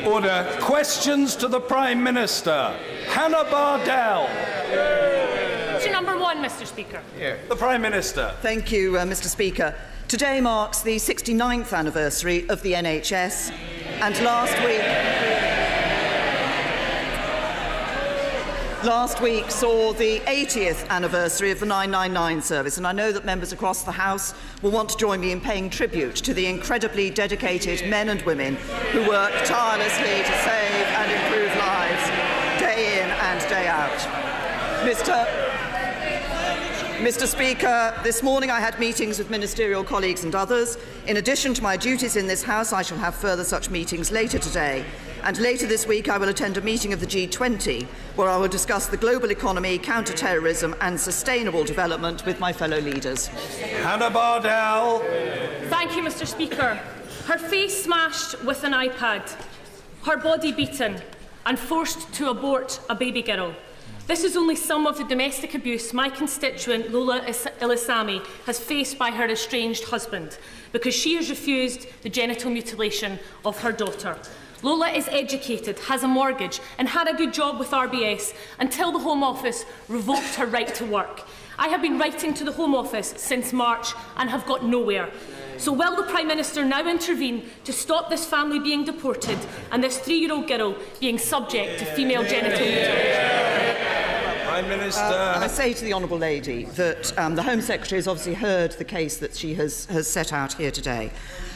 Order. Questions to the Prime Minister. Hannah Bardell. Question number 1, Mr. Speaker. The Prime Minister. Thank you, Mr. Speaker. Today marks the 69th anniversary of the NHS, and last week saw the 80th anniversary of the 999 service, and I know that members across the House will want to join me in paying tribute to the incredibly dedicated men and women who work tirelessly to save and improve lives day in and day out. Mr. Speaker, this morning I had meetings with ministerial colleagues and others. In addition to my duties in this House, I shall have further such meetings later today. And later this week I will attend a meeting of the G20 where I will discuss the global economy, counter-terrorism and sustainable development with my fellow leaders. Hannah Bardell. Thank you, Mr. Speaker. Her face smashed with an iPad, her body beaten and forced to abort a baby girl. This is only some of the domestic abuse my constituent Lola Ilisami has faced by her estranged husband because she has refused the genital mutilation of her daughter. Lola is educated, has a mortgage and had a good job with RBS until the Home Office revoked her right to work. I have been writing to the Home Office since March and have got nowhere. So will the Prime Minister now intervene to stop this family being deported and this 3-year-old girl being subject to female genital mutilation? Prime Minister. I say to the Honourable Lady that the Home Secretary has obviously heard the case that she has set out here today.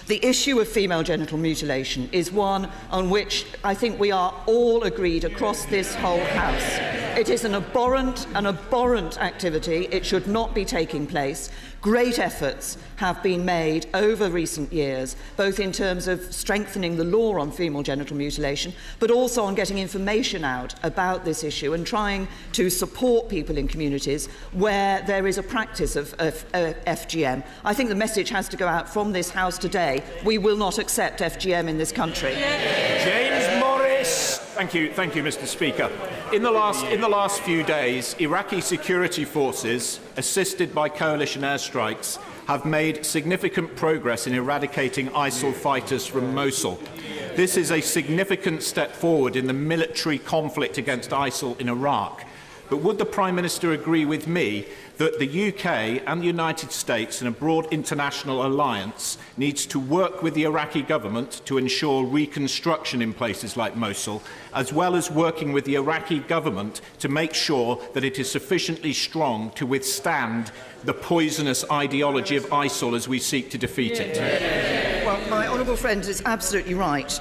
The issue of female genital mutilation is one on which I think we are all agreed across this whole House. It is an abhorrent activity. It should not be taking place. Great efforts have been made over recent years, both in terms of strengthening the law on female genital mutilation, but also on getting information out about this issue and trying to support people in communities where there is a practice of FGM. I think the message has to go out from this House today. We will not accept FGM in this country. James Morris. Thank you, Mr. Speaker. In the last few days, Iraqi security forces, assisted by coalition airstrikes, have made significant progress in eradicating ISIL fighters from Mosul. This is a significant step forward in the military conflict against ISIL in Iraq. But would the Prime Minister agree with me that the UK and the United States and a broad international alliance needs to work with the Iraqi government to ensure reconstruction in places like Mosul, as well as working with the Iraqi government to make sure that it is sufficiently strong to withstand the poisonous ideology of ISIL as we seek to defeat it? Well, my honourable friend is absolutely right.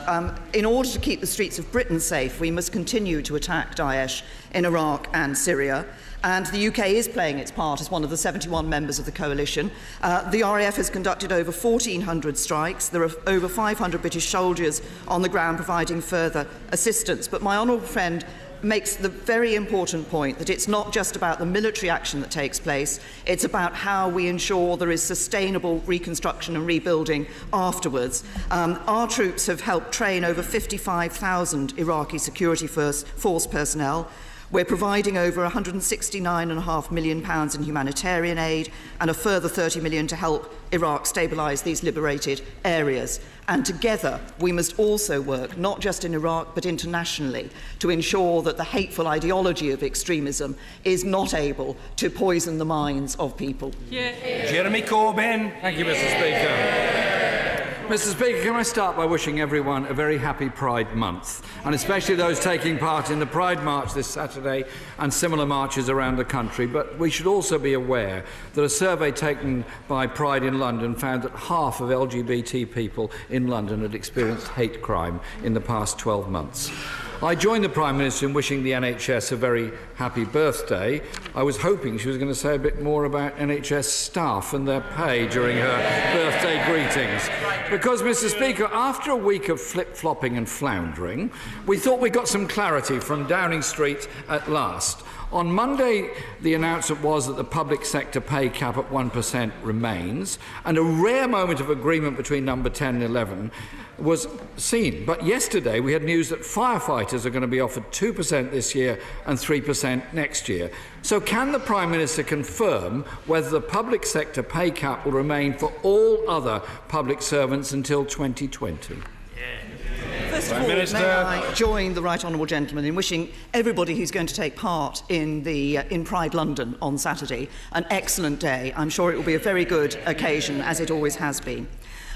In order to keep the streets of Britain safe, we must continue to attack Daesh in Iraq and Syria. And the UK is playing its part as one of the 71 members of the coalition. The RAF has conducted over 1,400 strikes. There are over 500 British soldiers on the ground providing further assistance. But my honourable friend makes the very important point that it's not just about the military action that takes place, it's about how we ensure there is sustainable reconstruction and rebuilding afterwards. Our troops have helped train over 55,000 Iraqi security force personnel. We're providing over £169.5 million in humanitarian aid and a further £30 million to help Iraq stabilise these liberated areas. And together we must also work, not just in Iraq but internationally, to ensure that the hateful ideology of extremism is not able to poison the minds of people. Jeremy Corbyn. Thank you, Mr. Speaker. Mr. Speaker, can I start by wishing everyone a very happy Pride Month, and especially those taking part in the Pride March this Saturday and similar marches around the country. But we should also be aware that a survey taken by Pride in London found that half of LGBT people in London had experienced hate crime in the past 12 months. I joined the Prime Minister in wishing the NHS a very happy birthday. I was hoping she was going to say a bit more about NHS staff and their pay during her birthday greetings. Because, Mr. Speaker, after a week of flip-flopping and floundering, we thought we got some clarity from Downing Street at last. On Monday, the announcement was that the public sector pay cap at 1% remains, and a rare moment of agreement between number 10 and 11 was seen. But yesterday we had news that firefighters are going to be offered 2% this year and 3% next year. So can the Prime Minister confirm whether the public sector pay cap will remain for all other public servants until 2020? First of all, may I join the right honourable gentleman in wishing everybody who's going to take part in Pride London on Saturday an excellent day. I'm sure it will be a very good occasion, as it always has been.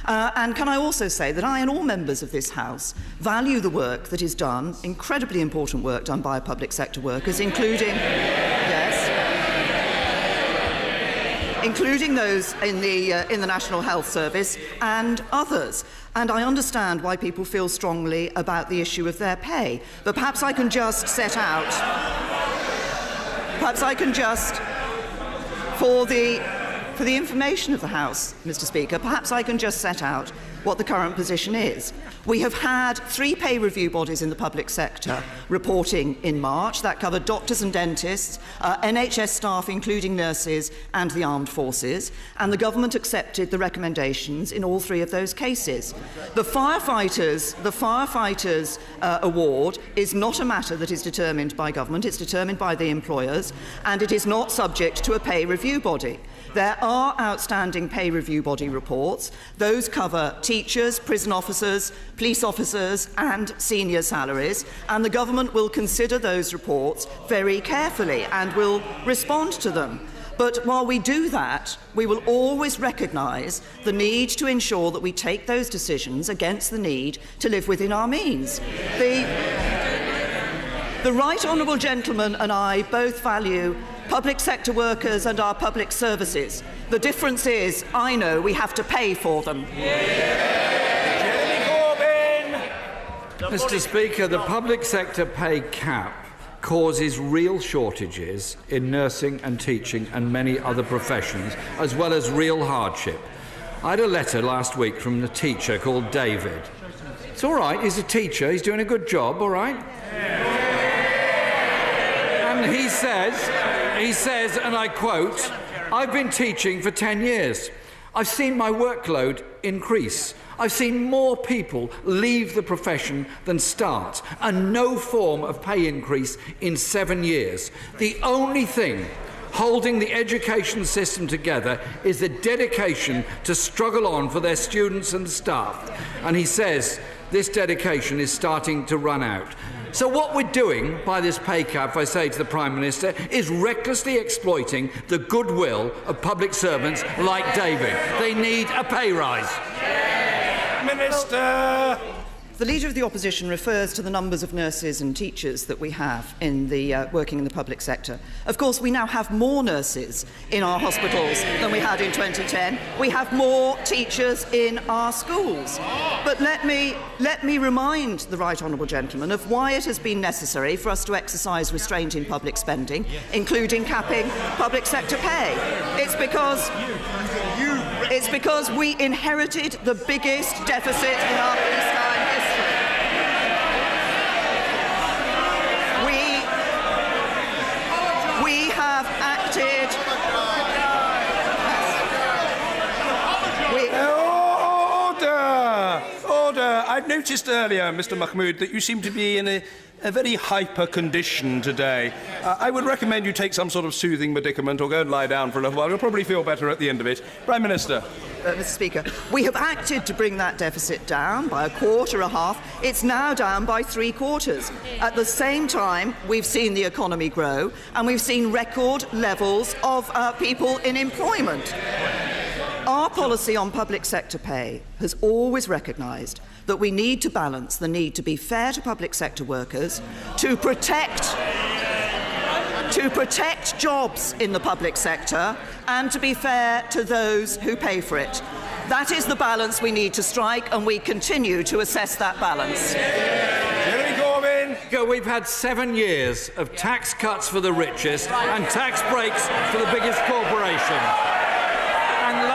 And can I also say that I and all members of this House value the work that is done, incredibly important work done by public sector workers, including those in the National Health Service and others. And I understand why people feel strongly about the issue of their pay. But perhaps I can just set out, for the information of the House, Mr. Speaker, perhaps I can just set out what the current position is. We have had 3 pay review bodies in the public sector reporting in March. That covered doctors and dentists, NHS staff, including nurses, and the armed forces. And the government accepted the recommendations in all 3 of those cases. The firefighters award is not a matter that is determined by government. It's determined by the employers, and it is not subject to a pay review body. There are outstanding pay review body reports. Those cover teachers, prison officers, police officers and senior salaries, and the government will consider those reports very carefully and will respond to them. But while we do that, we will always recognise the need to ensure that we take those decisions against the need to live within our means. The right honourable gentleman and I both value public sector workers and our public services. The difference is, I know we have to pay for them. Mr. Speaker, the public sector pay cap causes real shortages in nursing and teaching and many other professions, as well as real hardship. I had a letter last week from a teacher called David. It's all right, he's a teacher, he's doing a good job, all right? And he says, and I quote, "I've been teaching for 10 years. I've seen my workload increase. I've seen more people leave the profession than start, and no form of pay increase in 7 years. The only thing holding the education system together is the dedication to struggle on for their students and staff." And he says this dedication is starting to run out. So what we're doing by this pay cap, I say to the Prime Minister, is recklessly exploiting the goodwill of public servants like David. They need a pay rise. Minister! The Leader of the Opposition refers to the numbers of nurses and teachers that we have working in the public sector. Of course, we now have more nurses in our hospitals than we had in 2010. We have more teachers in our schools. But let me remind the right honourable gentleman of why it has been necessary for us to exercise restraint in public spending, including capping public sector pay. It's because we inherited the biggest deficit in our peacetime history. We have acted. Order! I've noticed earlier, Mr. Mahmood, that you seem to be in a very hyper condition today. I would recommend you take some sort of soothing medicament or go and lie down for a little while. You'll probably feel better at the end of it. Prime Minister. Mr. Speaker, we have acted to bring that deficit down by 1.25. It's now down by 3/4. At the same time, we've seen the economy grow and we've seen record levels of people in employment. Our policy on public sector pay has always recognised that we need to balance the need to be fair to public sector workers, to protect jobs in the public sector, and to be fair to those who pay for it. That is the balance we need to strike, and we continue to assess that balance. We've had 7 years of tax cuts for the richest and tax breaks for the biggest corporations. And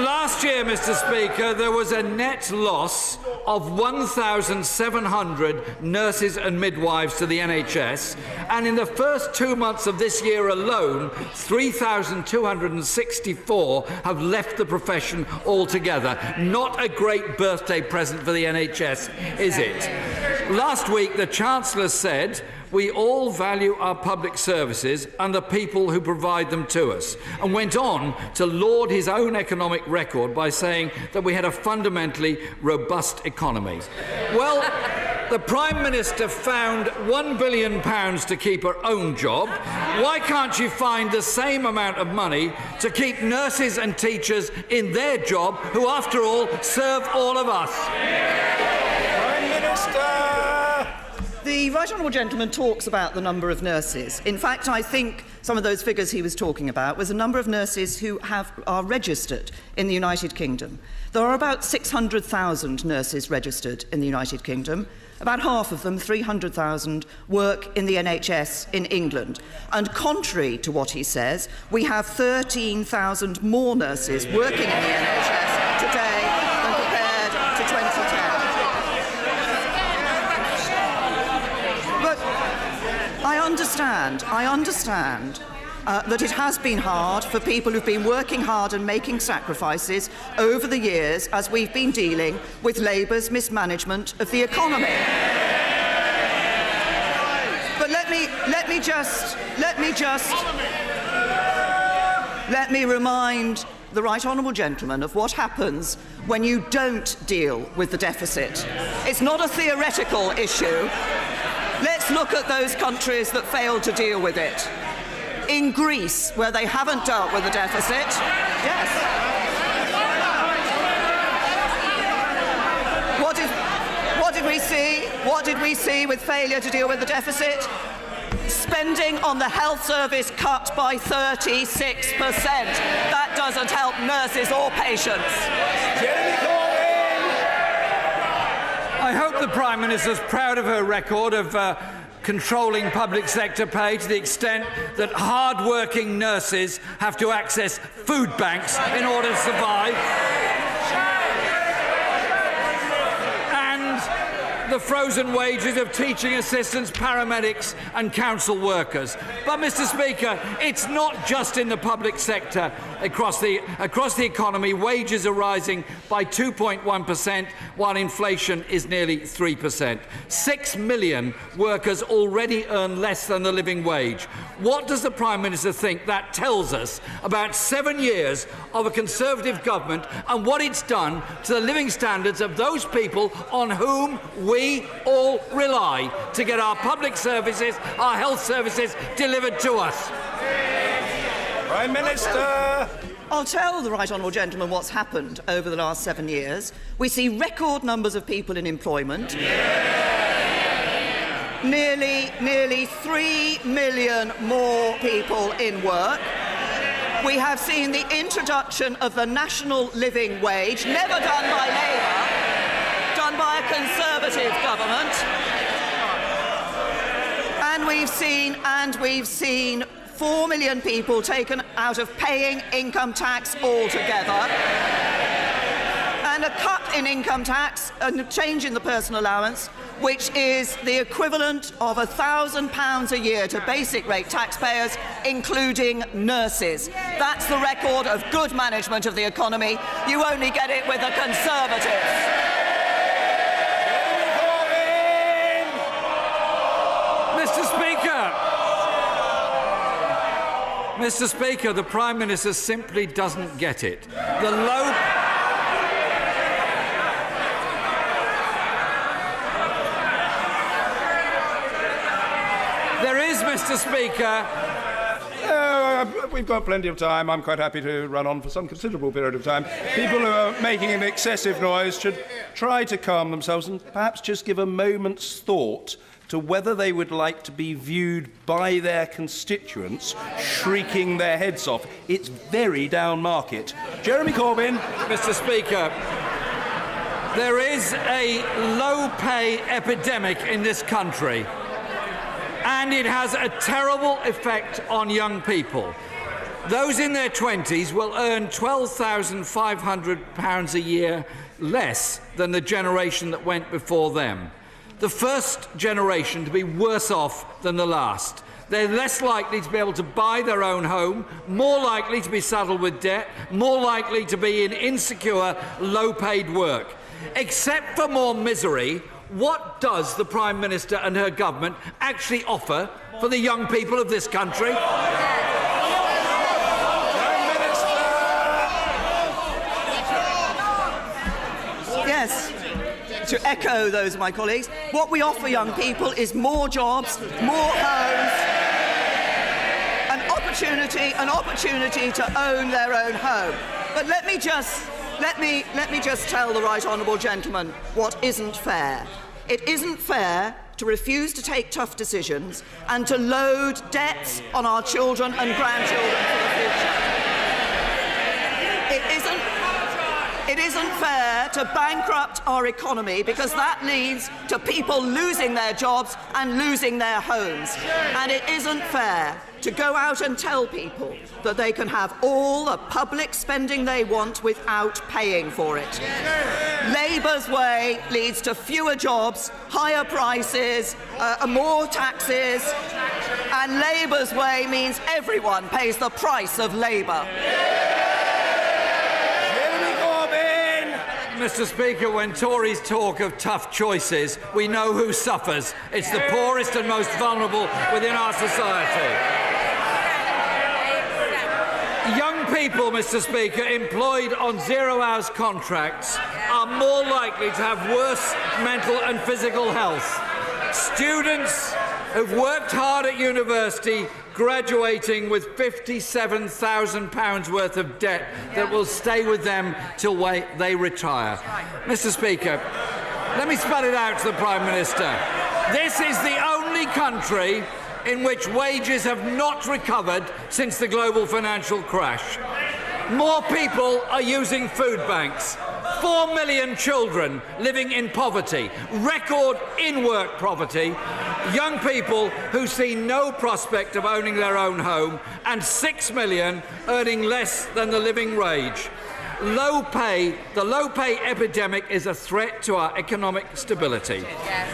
last year, Mr. Speaker, there was a net loss of 1,700 nurses and midwives to the NHS, and in the first 2 months of this year alone, 3,264 have left the profession altogether. Not a great birthday present for the NHS, is it? Last week, the Chancellor said, "We all value our public services and the people who provide them to us," and went on to laud his own economic record by saying that we had a fundamentally robust economy. Well, the Prime Minister found £1 billion to keep her own job. Why can't she find the same amount of money to keep nurses and teachers in their job, who, after all, serve all of us? Prime Minister! The Right Honourable Gentleman talks about the number of nurses. In fact, I think some of those figures he was talking about was the number of nurses who are registered in the United Kingdom. There are about 600,000 nurses registered in the United Kingdom. About half of them, 300,000, work in the NHS in England. And contrary to what he says, we have 13,000 more nurses working in the NHS today than compared to 2010. But I understand that it has been hard for people who've been working hard and making sacrifices over the years as we've been dealing with Labour's mismanagement of the economy. But let me remind the Right Honourable Gentleman of what happens when you don't deal with the deficit. It's not a theoretical issue. Let's look at those countries that failed to deal with it. In Greece, where they haven't dealt with the deficit, yes. What did we see? What did we see with failure to deal with the deficit? Spending on the health service cut by 36%. That doesn't help nurses or patients. I hope the Prime Minister's proud of her record of controlling public sector pay to the extent that hard-working nurses have to access food banks in order to survive. And the frozen wages of teaching assistants, paramedics and council workers. But, Mr. Speaker, it's not just in the public sector. Across the economy, wages are rising by 2.1%, while inflation is nearly 3%. 6 million workers already earn less than the living wage. What does the Prime Minister think that tells us about 7 years of a Conservative government and what it's done to the living standards of those people on whom we all rely to get our public services, our health services delivered to us? Prime Minister! I'll tell the Right Honourable Gentleman what's happened over the last 7 years. We see record numbers of people in employment. Nearly 3 million more people in work. We have seen the introduction of the national living wage, never done by Labour, done by a Conservative government. And we've seen 4 million people taken out of paying income tax altogether, and a cut in income tax and a change in the personal allowance, which is the equivalent of £1,000 a year to basic rate taxpayers, including nurses. That's the record of good management of the economy. You only get it with the Conservatives. Mr. Speaker, the Prime Minister simply doesn't get it. There is, Mr. Speaker. We've got plenty of time. I'm quite happy to run on for some considerable period of time. People who are making an excessive noise should try to calm themselves and perhaps just give a moment's thought to whether they would like to be viewed by their constituents shrieking their heads off. It's very down market. Jeremy Corbyn. Mr. Speaker, there is a low-pay epidemic in this country, and it has a terrible effect on young people. Those in their 20s will earn £12,500 a year less than the generation that went before them. The first generation to be worse off than the last. They're less likely to be able to buy their own home, more likely to be saddled with debt, more likely to be in insecure, low-paid work. Except for more misery, what does the Prime Minister and her government actually offer for the young people of this country? Yes. To echo those of my colleagues, what we offer young people is more jobs, more homes, an opportunity to own their own home. But let me just tell the right honourable gentleman what isn't fair. It isn't fair to refuse to take tough decisions and to load debts on our children and grandchildren for the future. It isn't fair to bankrupt our economy, because that leads to people losing their jobs and losing their homes. And it isn't fair to go out and tell people that they can have all the public spending they want without paying for it. Labour's way leads to fewer jobs, higher prices, more taxes, and Labour's way means everyone pays the price of Labour. Mr. Speaker, when Tories talk of tough choices, we know who suffers. It's the poorest and most vulnerable within our society. Young people, Mr. Speaker, employed on 0 hours contracts are more likely to have worse mental and physical health. Students who've worked hard at university graduating with £57,000 worth of debt that will stay with them till they retire. Mr. Speaker, let me spell it out to the Prime Minister. This is the only country in which wages have not recovered since the global financial crash. More people are using food banks. 4 million children living in poverty, record in-work poverty, young people who see no prospect of owning their own home, and 6 million earning less than the living wage. The low pay epidemic is a threat to our economic stability.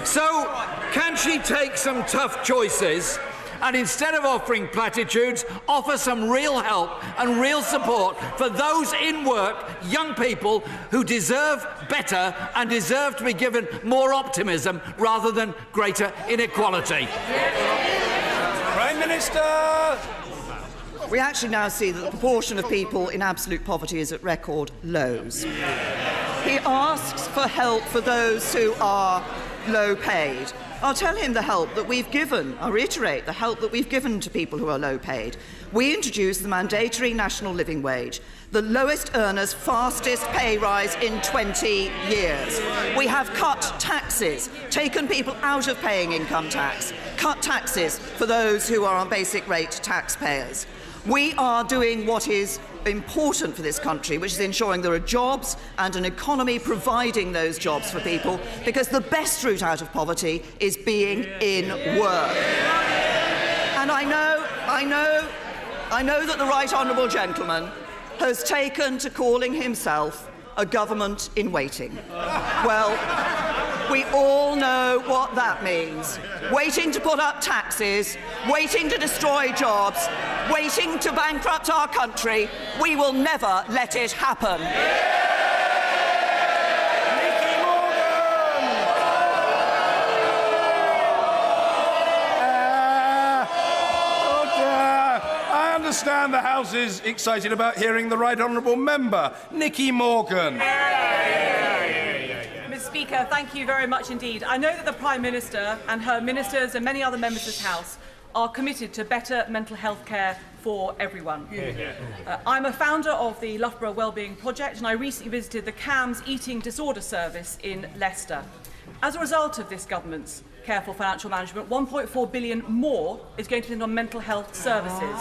So, can she take some tough choices and, instead of offering platitudes, offer some real help and real support for those in work, young people who deserve better and deserve to be given more optimism rather than greater inequality? Prime Minister! We actually now see that the proportion of people in absolute poverty is at record lows. He asks for help for those who are low paid. I'll tell him the help that we've given. I'll reiterate the help that we've given to people who are low paid. We introduced the mandatory national living wage, the lowest earners' fastest pay rise in 20 years. We have cut taxes, taken people out of paying income tax, cut taxes for those who are on basic rate taxpayers. We are doing what is important for this country, which is ensuring there are jobs and an economy providing those jobs for people, because the best route out of poverty is being in work. And I know that the right honourable gentleman has taken to calling himself a government in waiting. Well, we all know what that means. Waiting to put up taxes, waiting to destroy jobs, waiting to bankrupt our country. We will never let it happen. I understand the House is excited about hearing the right honourable member, Nicky Morgan. Speaker, thank you very much indeed. I know that the Prime Minister and her ministers and many other members of this House are committed to better mental health care for everyone. I'm a founder of the Loughborough Wellbeing Project, and I recently visited the CAMS Eating Disorder Service in Leicester. As a result of this government's careful financial management, £1.4 billion more is going to be spent on mental health services.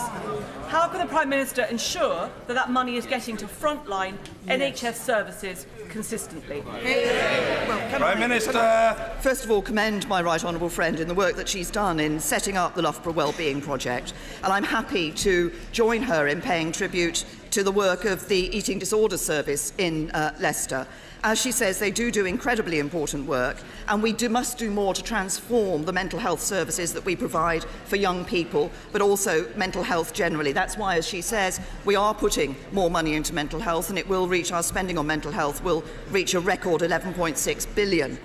How can the Prime Minister ensure that that money is getting to frontline NHS services consistently? Prime Minister. First of all, commend my right honourable friend in the work that she's done in setting up the Loughborough Wellbeing Project, and I'm happy to join her in paying tribute to the work of the Eating Disorder Service in Leicester. As she says, they do incredibly important work, and we must do more to transform the mental health services that we provide for young people, but also mental health generally. That's why, as she says, we are putting more money into mental health, and it will reach, our spending on mental health will reach a record 11.6 billion,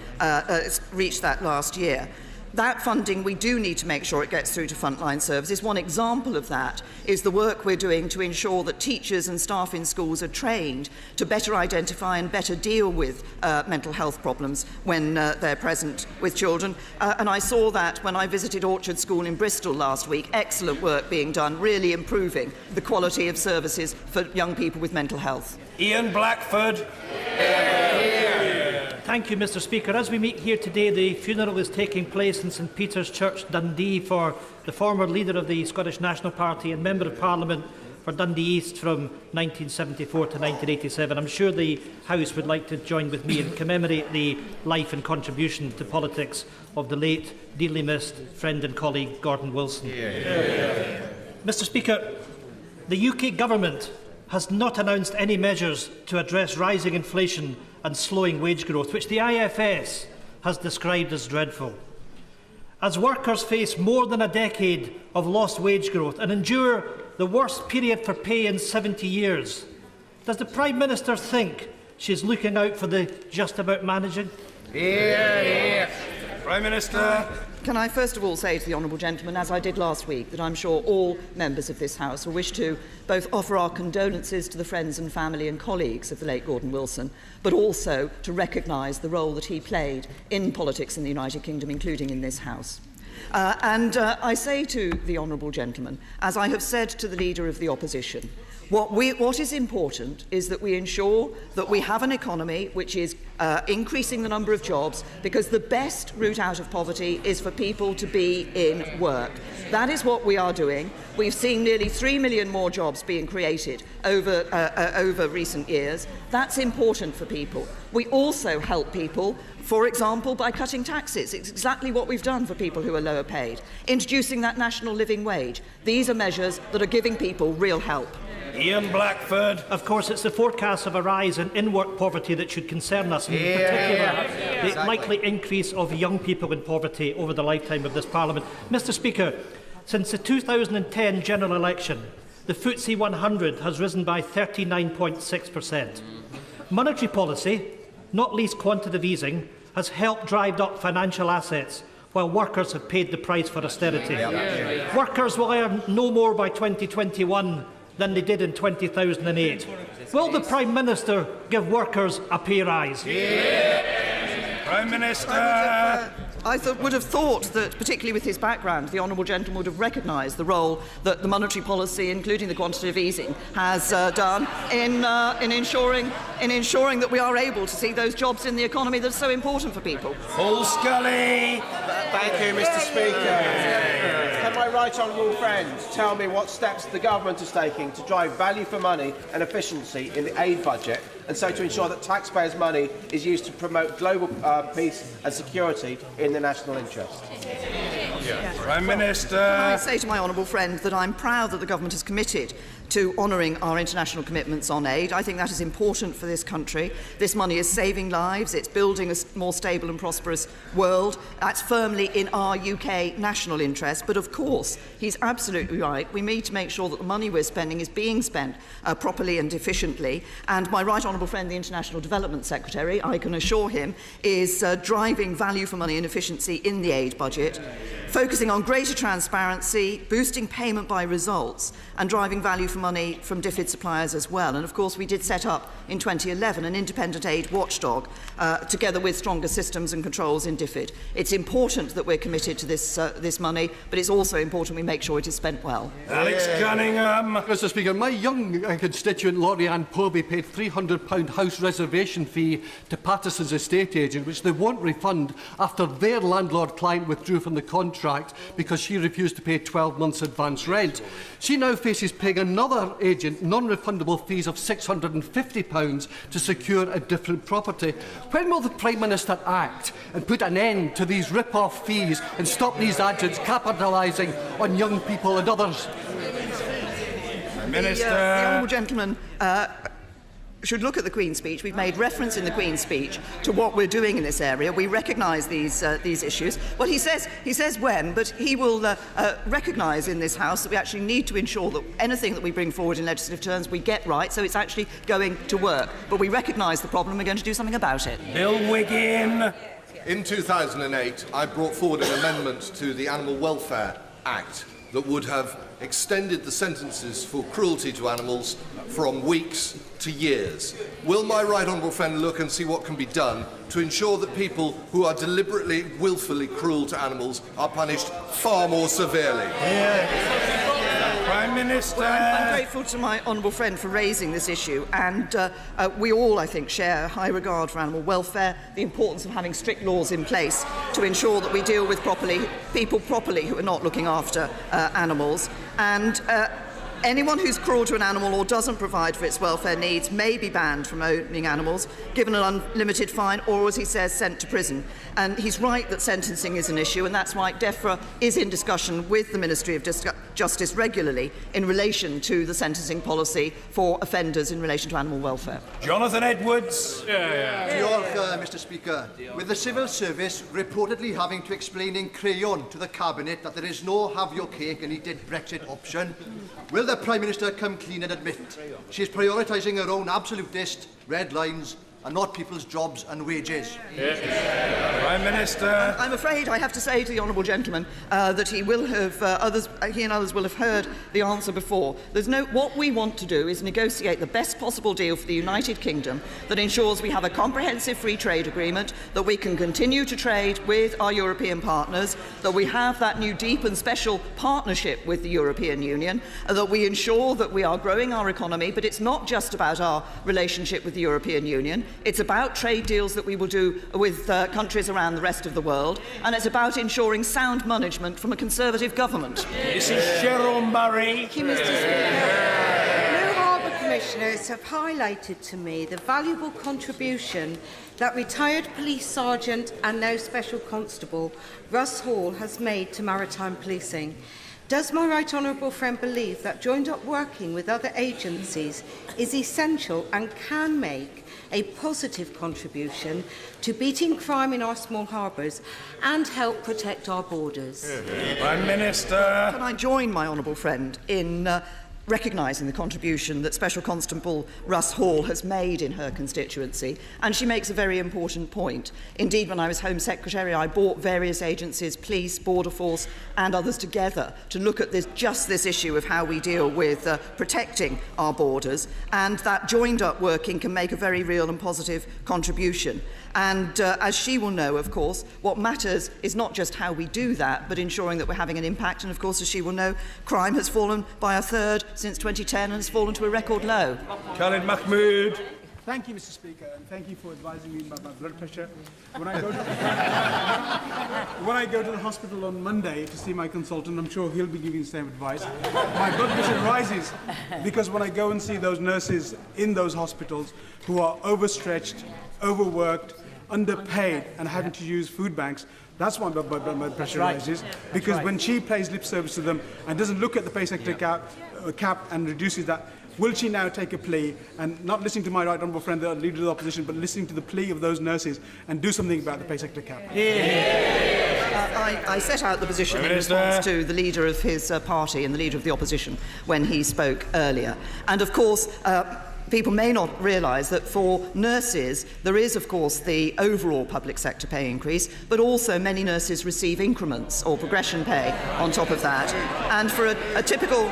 reached that last year. That funding, we do need to make sure it gets through to frontline services. One example of that is the work we're doing to ensure that teachers and staff in schools are trained to better identify and better deal with mental health problems when they're present with children. And I saw that when I visited Orchard School in Bristol last week. Excellent work being done, really improving the quality of services for young people with mental health. Ian Blackford. Thank you, Mr. Speaker. As we meet here today, the funeral is taking place in St Peter's Church, Dundee, for the former leader of the Scottish National Party and Member of Parliament for Dundee East from 1974 to 1987. I'm sure the House would like to join with me and commemorate the life and contribution to politics of the late, dearly missed friend and colleague Gordon Wilson. Mr. Speaker, the UK Government has not announced any measures to address rising inflation and slowing wage growth, which the IFS has described as dreadful. As workers face more than a decade of lost wage growth and endure the worst period for pay in 70 years, does the Prime Minister think she's looking out for the just about managing? Prime Minister. Can I first of all say to the honourable gentleman, as I did last week, that I'm sure all members of this House will wish to both offer our condolences to the friends and family and colleagues of the late Gordon Wilson, but also to recognise the role that he played in politics in the United Kingdom, including in this House. I say to the honourable gentleman, as I have said to the Leader of the Opposition, what is important is that we ensure that we have an economy which is increasing the number of jobs, because the best route out of poverty is for people to be in work. That is what we are doing. We've seen nearly 3 million more jobs being created over recent years. That's important for people. We also help people, for example, by cutting taxes. It's exactly what we've done for people who are lower paid. Introducing that national living wage. These are measures that are giving people real help. Ian Blackford. Of course, it's the forecast of a rise in in-work poverty that should concern us, and in particular the likely increase of young people in poverty over the lifetime of this Parliament. Mr. Speaker, since the 2010 general election, the FTSE 100 has risen by 39.6%. Monetary policy, not least quantitative easing, has helped drive up financial assets, while workers have paid the price for austerity. Workers will earn no more by 2021 than they did in 2008. Will the Prime Minister give workers a pay rise? Prime Minister. I would have thought that, particularly with his background, the honourable gentleman would have recognised the role that the monetary policy, including the quantitative easing, has done in ensuring that we are able to see those jobs in the economy that are so important for people. Paul Scully. Thank you, Mr. Speaker. Can my right honourable friend tell me what steps the government is taking to drive value for money and efficiency in the aid budget, and so to ensure that taxpayers' money is used to promote global peace and security in the national interest? Prime Minister. I say to my honourable friend that I'm proud that the government is committed to honouring our international commitments on aid. I think that is important for this country. This money is saving lives, it's building a more stable and prosperous world. That's firmly in our UK national interest. But of course, he's absolutely right. We need to make sure that the money we're spending is being spent properly and efficiently. And my right honourable friend, the International Development Secretary, I can assure him, is driving value for money and efficiency in the aid budget, focusing on greater transparency, boosting payment by results, and driving value for money from DFID suppliers as well. And of course, we did set up in 2011 an independent aid watchdog, together with stronger systems and controls in DFID. It's important that we're committed to this money, but it's also important we make sure it is spent well. Alex Cunningham. Mr. Speaker, my young constituent Laurie-Anne Poby paid £300 house reservation fee to Patterson's estate agent, which they won't refund after their landlord-client withdrew from the contract because she refused to pay 12 months advance rent. She now faces paying another agent non-refundable fees of £650 to secure a different property. When will the Prime Minister act and put an end to these rip-off fees and stop these agents capitalising on young people and others? The honourable gentleman should look at the Queen's speech. We've made reference in the Queen's speech to what we're doing in this area. We recognise these issues. Well, he says when, but he will recognise in this House that we actually need to ensure that anything that we bring forward in legislative terms we get right, so it's actually going to work. But we recognise the problem. We're going to do something about it. Bill Wiggin. In 2008, I brought forward an amendment to the Animal Welfare Act that would have extended the sentences for cruelty to animals from weeks to years. Will my right honourable friend look and see what can be done to ensure that people who are deliberately, willfully cruel to animals are punished far more severely? Prime Minister. Well, I'm grateful to my honourable friend for raising this issue, and we all, I think, share a high regard for animal welfare, the importance of having strict laws in place to ensure that we deal with people properly who are not looking after animals. And anyone who's cruel to an animal or doesn't provide for its welfare needs may be banned from owning animals, given an unlimited fine, or, as he says, sent to prison. And he's right that sentencing is an issue, and that's why DEFRA is in discussion with the Ministry of Justice regularly in relation to the sentencing policy for offenders in relation to animal welfare. Jonathan Edwards. Mr Speaker. With the civil service reportedly having to explain in crayon to the Cabinet that there is no have your cake and eat it Brexit option, will the Prime Minister come clean and admit she is prioritising her own absolutist red lines and not people's jobs and wages? Prime Minister. I'm afraid I have to say to the honourable gentleman that he and others will have heard the answer before. What we want to do is negotiate the best possible deal for the United Kingdom that ensures we have a comprehensive free trade agreement, that we can continue to trade with our European partners, that we have that new deep and special partnership with the European Union, that we ensure that we are growing our economy, but it's not just about our relationship with the European Union. It's about trade deals that we will do with countries around the rest of the world, and it's about ensuring sound management from a Conservative government. Mrs Cheryl Murray. Thank you, Mr Speaker. Blue Harbour Commissioners have highlighted to me the valuable contribution that retired police sergeant and now special constable Russ Hall has made to maritime policing. Does my right honourable friend believe that joined-up working with other agencies is essential and can make a positive contribution to beating crime in our small harbours and help protect our borders? Prime Minister. Can I join my honourable friend in recognising the contribution that Special Constable Russ Hall has made in her constituency, and she makes a very important point. Indeed, when I was Home Secretary, I brought various agencies, police, border force and others together to look at this issue of how we deal with protecting our borders, and that joined-up working can make a very real and positive contribution. And as she will know, of course, what matters is not just how we do that, but ensuring that we're having an impact. And of course, as she will know, crime has fallen by a third since 2010 and has fallen to a record low. Khalid Mahmood. Thank you, Mr Speaker, and thank you for advising me about my blood pressure. When I go to the hospital on Monday to see my consultant, I'm sure he'll be giving the same advice. My blood pressure rises because when I go and see those nurses in those hospitals who are overstretched, overworked, underpaid and having to use food banks, that's why my blood pressure rises. Because when she pays lip service to them and doesn't look at the pay sector cap and reduces that, will she now take a plea and not listening to my right honourable friend, the Leader of the Opposition, but listening to the plea of those nurses and do something about the pay sector cap? I set out the position in response to the Leader of his party and the Leader of the Opposition when he spoke earlier. And of course, people may not realise that for nurses, there is, of course, the overall public sector pay increase, but also many nurses receive increments or progression pay on top of that. And for a typical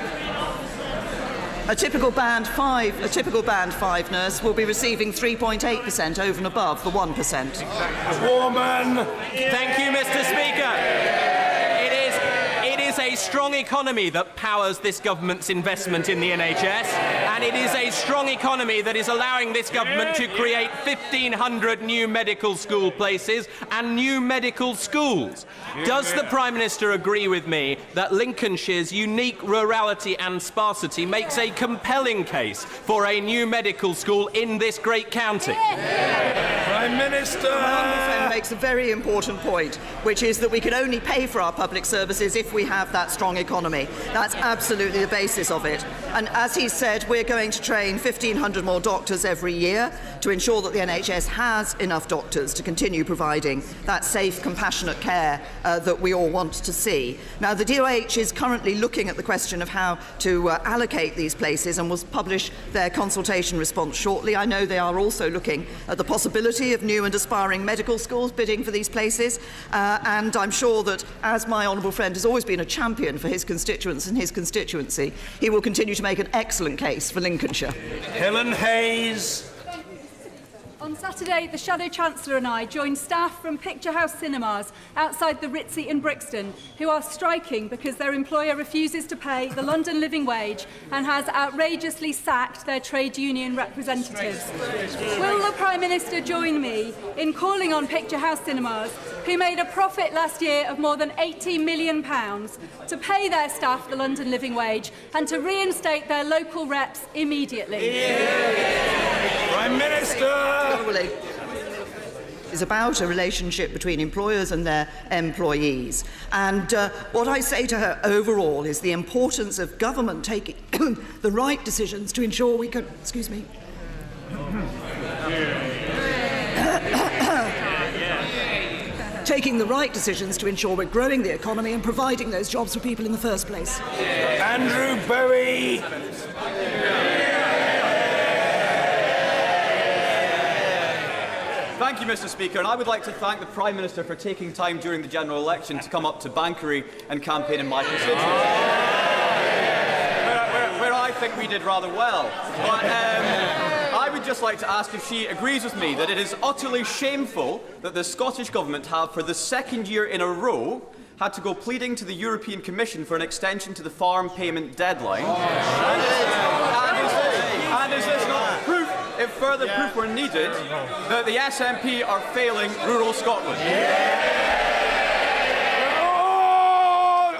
band 5 nurse will be receiving 3.8% over and above the 1%. Woman. Thank you, Mr. Speaker. It is a strong economy that powers this government's investment in the NHS, and it is a strong economy that is allowing this government to create 1,500 new medical school places and new medical schools. Does the Prime Minister agree with me that Lincolnshire's unique rurality and sparsity makes a compelling case for a new medical school in this great county? Prime Prime Minister! My honourable friend makes a very important point, which is that we can only pay for our public services if we have that strong economy. That's absolutely the basis of it. And as he said, we're going to train 1,500 more doctors every year to ensure that the NHS has enough doctors to continue providing that safe, compassionate care that we all want to see. Now, the DOH is currently looking at the question of how to allocate these places and will publish their consultation response shortly. I know they are also looking at the possibility of new and aspiring medical schools bidding for these places, and I'm sure that, as my honourable friend has always been a champion for his constituents and his constituency, he will continue to make an excellent case for Lincolnshire. Helen Hayes. On Saturday, the Shadow Chancellor and I joined staff from Picture House Cinemas outside the Ritzy in Brixton, who are striking because their employer refuses to pay the London living wage and has outrageously sacked their trade union representatives. Will the Prime Minister join me in calling on Picture House Cinemas, who made a profit last year of more than £80 million, to pay their staff the London living wage and to reinstate their local reps immediately? Prime Minister! Is about a relationship between employers and their employees. And what I say to her overall is the importance of government taking the right decisions to ensure we can... Excuse me. Taking the right decisions to ensure we're growing the economy and providing those jobs for people in the first place. Andrew Bowie. Thank you, Mr. Speaker, and I would like to thank the Prime Minister for taking time during the general election to come up to Banchory and campaign in my constituency, where I think we did rather well. But I would just like to ask if she agrees with me that it is utterly shameful that the Scottish Government have, for the second year in a row, had to go pleading to the European Commission for an extension to the farm payment deadline. And is this not proof, if further proof were needed, that the SNP are failing rural Scotland?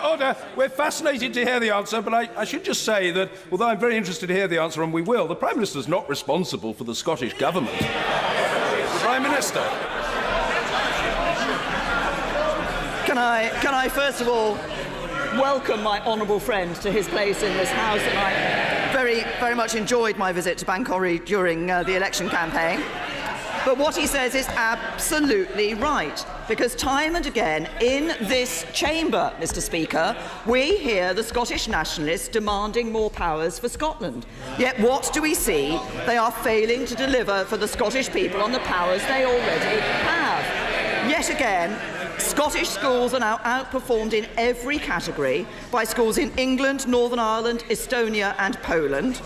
Order! We're fascinated to hear the answer, but I should just say that, although I'm very interested to hear the answer, and we will, the Prime Minister is not responsible for the Scottish Government. The Prime Minister. Can I first of all welcome my honourable friend to his place in this House, and I very much enjoyed my visit to Banchory during the election campaign. But what he says is absolutely right, because time and again in this chamber, Mr. Speaker, we hear the Scottish nationalists demanding more powers for Scotland. Yet what do we see? They are failing to deliver for the Scottish people on the powers they already have. Yet again, Scottish schools are now outperformed in every category by schools in England, Northern Ireland, Estonia and Poland.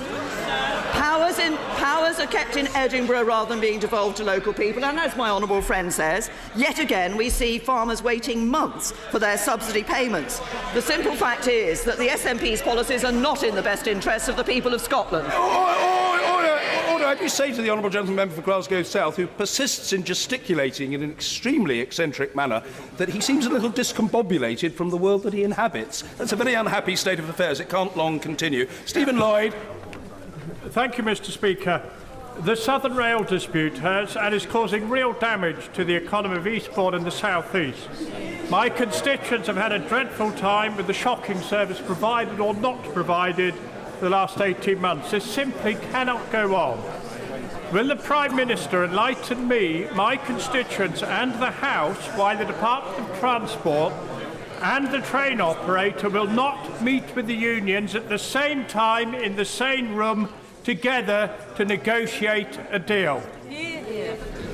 Powers are kept in Edinburgh rather than being devolved to local people, and as my honourable friend says, yet again we see farmers waiting months for their subsidy payments. The simple fact is that the SNP's policies are not in the best interests of the people of Scotland. Order! I do say to the honourable gentleman member for Glasgow South, who persists in gesticulating in an extremely eccentric manner, that he seems a little discombobulated from the world that he inhabits. That's a very unhappy state of affairs. It can't long continue. Stephen Lloyd. Thank you, Mr. Speaker. The Southern Rail dispute has and is causing real damage to the economy of Eastbourne and the South East. My constituents have had a dreadful time with the shocking service provided or not provided for the last 18 months. This simply cannot go on. Will the Prime Minister enlighten me, my constituents and the House why the Department of Transport and the train operator will not meet with the unions at the same time in the same room together to negotiate a deal?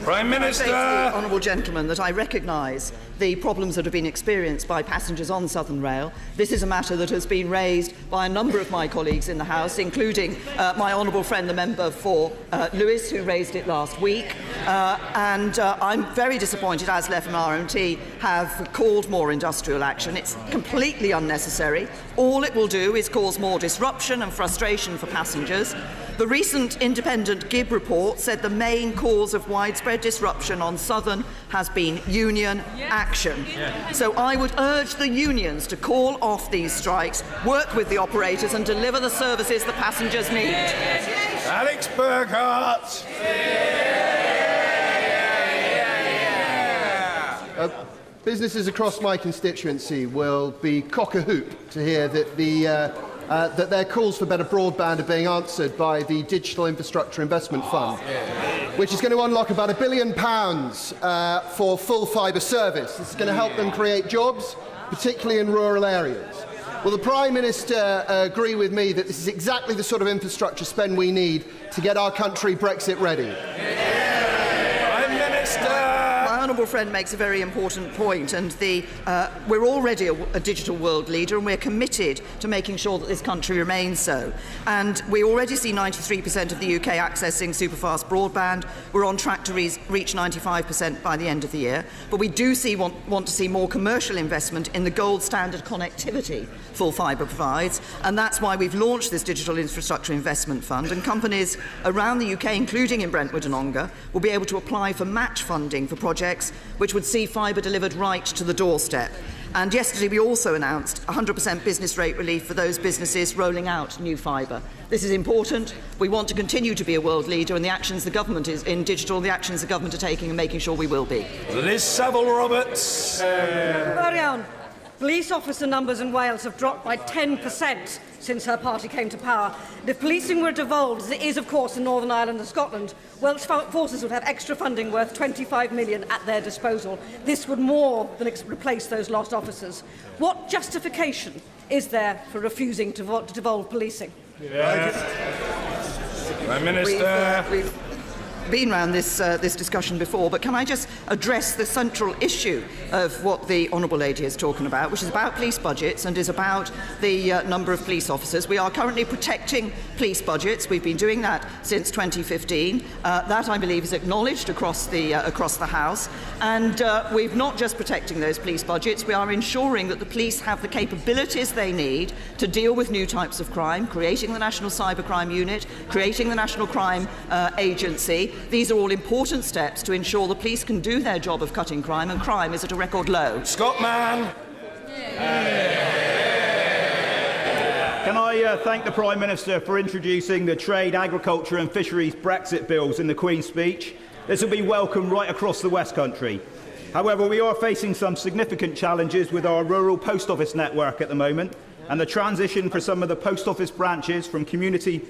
Prime Minister! I say to the honourable gentleman that I recognise the problems that have been experienced by passengers on Southern Rail. This is a matter that has been raised by a number of my colleagues in the House, including my honourable friend, the member for Lewis, who raised it last week. And I'm very disappointed, as LEF and RMT have called more industrial action. It's completely unnecessary. All it will do is cause more disruption and frustration for passengers. The recent independent GIB report said the main cause of widespread disruption on Southern has been union action. So I would urge the unions to call off these strikes, work with the operators and deliver the services the passengers need. Alex Burghardt. Businesses across my constituency will be cock-a-hoop to hear that that their calls for better broadband are being answered by the Digital Infrastructure Investment Fund, which is going to unlock about £1 billion for full fibre service. This is going to help them create jobs, particularly in rural areas. Will the Prime Minister agree with me that this is exactly the sort of infrastructure spend we need to get our country Brexit ready? Prime Minister! My honourable friend makes a very important point, and we're already a digital world leader, and we're committed to making sure that this country remains so. And we already see 93% of the UK accessing superfast broadband. We're on track to reach 95% by the end of the year. But we do want to see more commercial investment in the gold standard connectivity full fibre provides, and that's why we've launched this Digital Infrastructure Investment Fund, and companies around the UK, including in Brentwood and Ongar, will be able to apply for match funding for projects which would see fibre delivered right to the doorstep. And yesterday we also announced 100% business rate relief for those businesses rolling out new fibre. This is important. We want to continue to be a world leader, and the actions the government is in digital, the actions the government are taking and making sure we will be. Liz Saville-Roberts. Police officer numbers in Wales have dropped by 10% since her party came to power. And if policing were devolved, as it is of course in Northern Ireland and Scotland, Welsh forces would have extra funding worth £25 million at their disposal. This would more than replace those lost officers. What justification is there for refusing to devolve policing? Prime Minister. We've been around this discussion before, but can I just address the central issue of what the Honourable Lady is talking about, which is about police budgets and is about the number of police officers. We are currently protecting police budgets. We've been doing that since 2015. That, I believe, is acknowledged across the House. And we're not just protecting those police budgets, we are ensuring that the police have the capabilities they need to deal with new types of crime, creating the National Cybercrime Unit, creating the National Crime Agency. These are all important steps to ensure the police can do their job of cutting crime, and crime is at a record low. Scott Mann. Can I thank the Prime Minister for introducing the Trade, Agriculture and Fisheries Brexit bills in the Queen's speech. This will be welcome right across the West Country. However, we are facing some significant challenges with our rural post office network at the moment, and the transition for some of the post office branches from community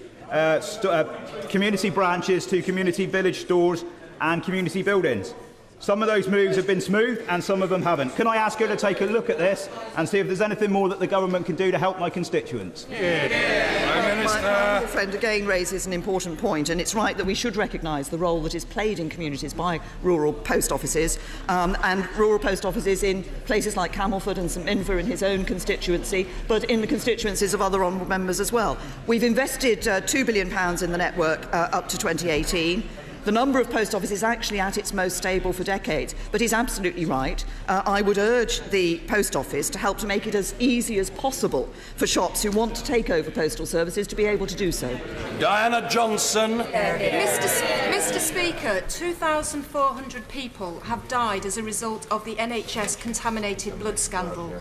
branches to community village stores and community buildings. Some of those moves have been smooth and some of them haven't. Can I ask her to take a look at this and see if there's anything more that the government can do to help my constituents? My honourable friend again raises an important point, and it's right that we should recognise the role that is played in communities by rural post offices, and rural post offices in places like Camelford and St Minver in his own constituency, but in the constituencies of other honourable members as well. We've invested £2 billion in the network up to 2018. The number of post offices is actually at its most stable for decades, but he's absolutely right. I would urge the post office to help to make it as easy as possible for shops who want to take over postal services to be able to do so. Diana Johnson. Mr. Speaker, 2,400 people have died as a result of the NHS contaminated blood scandal.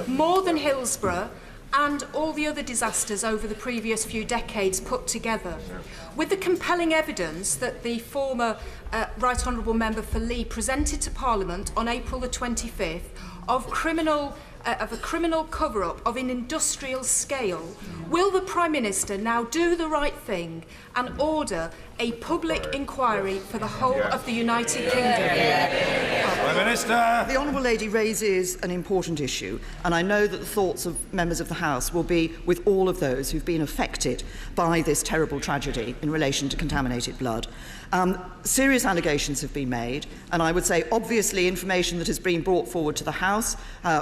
More than Hillsborough and all the other disasters over the previous few decades put together. With the compelling evidence that the former Right Honourable Member for Leigh presented to Parliament on April the 25th of a criminal cover-up of an industrial scale, will the Prime Minister now do the right thing and order a public inquiry for the whole of the United Kingdom? Prime Minister. The Honourable Lady raises an important issue, and I know that the thoughts of members of the House will be with all of those who've been affected by this terrible tragedy in relation to contaminated blood. Serious allegations have been made, and I would say obviously information that has been brought forward to the House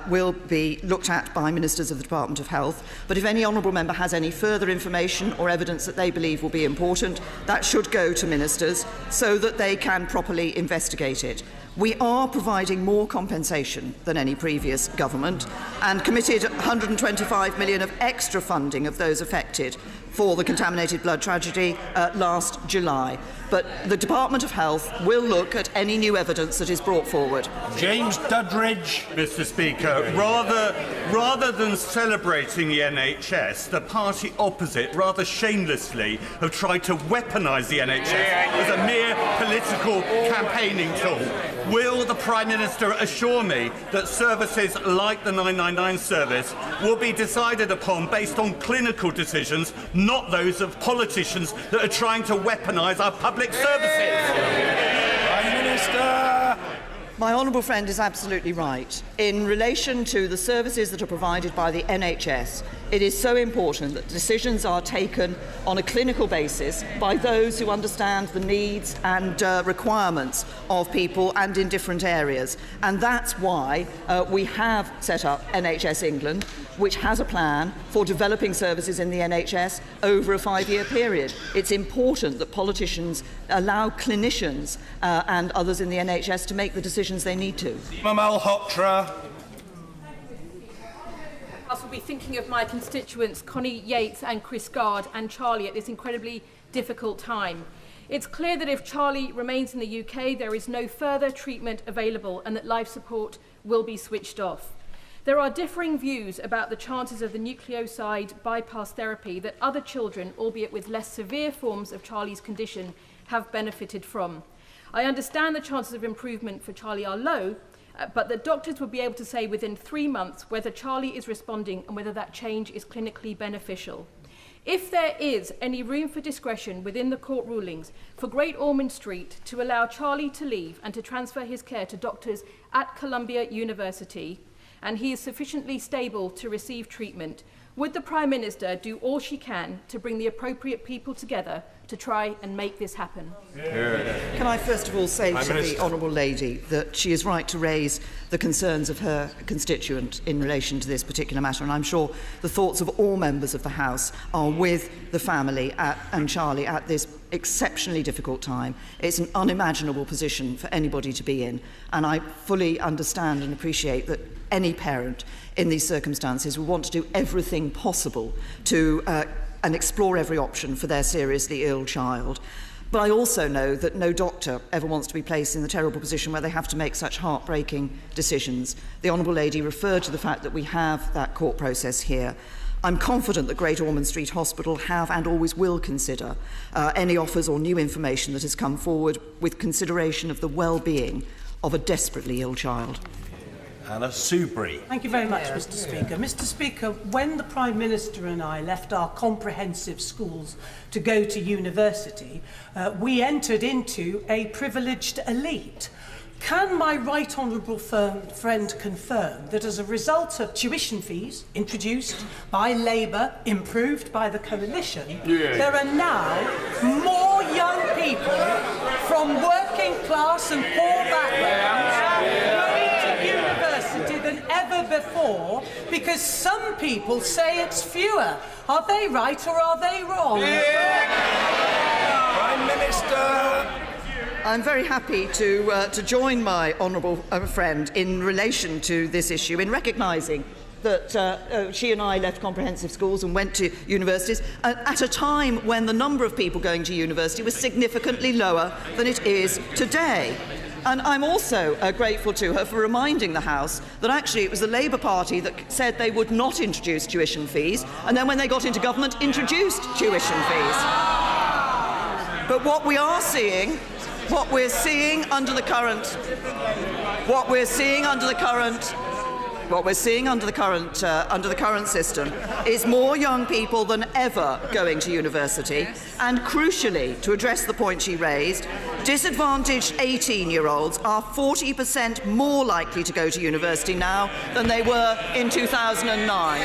will be looked at by ministers of the Department of Health. But if any honourable member has any further information or evidence that they believe will be important, that should go to ministers so that they can properly investigate it. We are providing more compensation than any previous government and committed £125 million of extra funding of those affected for the contaminated blood tragedy last July. but the Department of Health will look at any new evidence that is brought forward. James Duddridge. Mr. Speaker, rather than celebrating the NHS, the party opposite rather shamelessly have tried to weaponise the NHS as a mere political campaigning tool. Will the Prime Minister assure me that services like the 999 service will be decided upon based on clinical decisions, not those of politicians that are trying to weaponise our public services? Prime Minister! My honourable friend is absolutely right. In relation to the services that are provided by the NHS, it is so important that decisions are taken on a clinical basis by those who understand the needs and requirements of people and in different areas. And that's why we have set up NHS England, which has a plan for developing services in the NHS over a 5-year period. It's important that politicians allow clinicians and others in the NHS to make the decisions they need to. Malhotra. I will be thinking of my constituents Connie Yates and Chris Gard and Charlie at this incredibly difficult time. It's clear that if Charlie remains in the UK, there is no further treatment available and that life support will be switched off. There are differing views about the chances of the nucleoside bypass therapy that other children, albeit with less severe forms of Charlie's condition, have benefited from. I understand the chances of improvement for Charlie are low, but that doctors will be able to say within 3 months whether Charlie is responding and whether that change is clinically beneficial. If there is any room for discretion within the court rulings for Great Ormond Street to allow Charlie to leave and to transfer his care to doctors at Columbia University, and he is sufficiently stable to receive treatment, would the Prime Minister do all she can to bring the appropriate people together to try and make this happen? Can I first of all say to the Honourable Lady that she is right to raise the concerns of her constituent in relation to this particular matter, and I'm sure the thoughts of all members of the House are with the family and Charlie at this exceptionally difficult time. It's an unimaginable position for anybody to be in, and I fully understand and appreciate that any parent in these circumstances will want to do everything possible to and explore every option for their seriously ill child. But I also know that no doctor ever wants to be placed in the terrible position where they have to make such heartbreaking decisions. The Honourable Lady referred to the fact that we have that court process here. I'm confident that Great Ormond Street Hospital have and always will consider any offers or new information that has come forward with consideration of the well-being of a desperately ill child. Anna Soubry. Thank you very much, Mr. Speaker. Mr. Speaker, when the Prime Minister and I left our comprehensive schools to go to university, we entered into a privileged elite. Can my right honourable friend confirm that as a result of tuition fees introduced by Labour, improved by the Coalition, there are now more young people from working class and poor backgrounds going to university than ever before, because some people say it's fewer? Are they right or are they wrong? Prime Minister. I'm very happy to join my honourable friend in relation to this issue in recognising that she and I left comprehensive schools and went to universities at a time when the number of people going to university was significantly lower than it is today. And I'm also grateful to her for reminding the House that actually it was the Labour Party that said they would not introduce tuition fees, and then when they got into government, introduced tuition fees. But what we're seeing under the current system is more young people than ever going to university, and crucially, to address the point she raised, disadvantaged 18-year-olds are 40% more likely to go to university now than they were in 2009.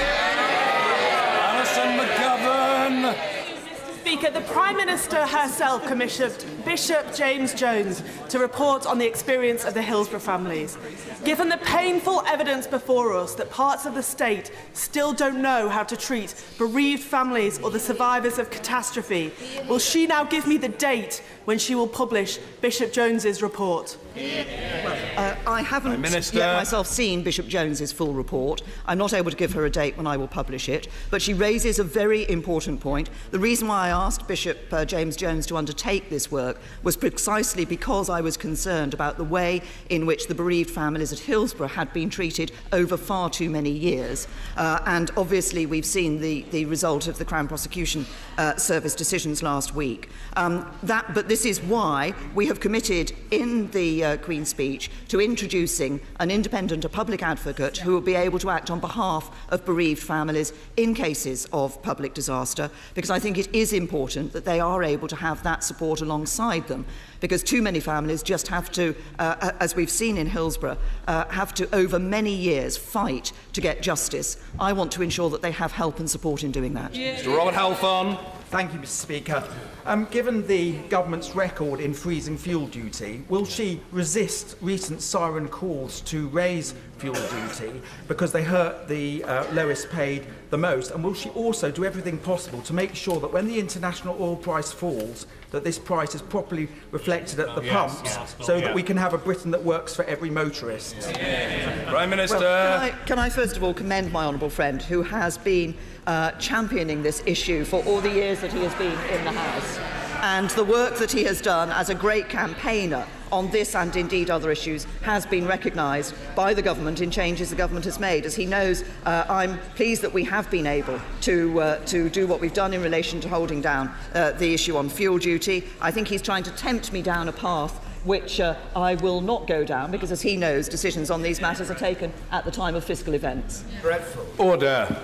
Alison McGovern. Speaker, the Prime Minister herself commissioned Bishop James Jones to report on the experience of the Hillsborough families. Given the painful evidence before us that parts of the state still don't know how to treat bereaved families or the survivors of catastrophe, will she now give me the date when she will publish Bishop Jones's report? Well, I haven't yet myself seen Bishop Jones's full report. I'm not able to give her a date when I will publish it, but she raises a very important point. The reason why I asked Bishop James Jones to undertake this work was precisely because I was concerned about the way in which the bereaved families at Hillsborough had been treated over far too many years. And obviously we've seen the result of the Crown Prosecution Service decisions last week. But this is why we have committed in the Queen's speech to introducing an independent, a public advocate who will be able to act on behalf of bereaved families in cases of public disaster, because I think it is important that they are able to have that support alongside them, because too many families just have to, as we've seen in Hillsborough, have to over many years fight to get justice. I want to ensure that they have help and support in doing that. Mr. Robert Halfon. Thank you, Mr. Speaker. Given the government's record in freezing fuel duty, will she resist recent siren calls to raise fuel duty because they hurt the lowest paid the most? And will she also do everything possible to make sure that when the international oil price falls, that this price is properly reflected at the pumps, so that we can have a Britain that works for every motorist? Prime Minister. Well, can I first of all commend my honourable friend who has been championing this issue for all the years that he has been in the House, and the work that he has done as a great campaigner on this and indeed other issues has been recognised by the government in changes the government has made. As he knows, I'm pleased that we have been able to do what we've done in relation to holding down the issue on fuel duty. I think he's trying to tempt me down a path which I will not go down, because as he knows, decisions on these matters are taken at the time of fiscal events. Order.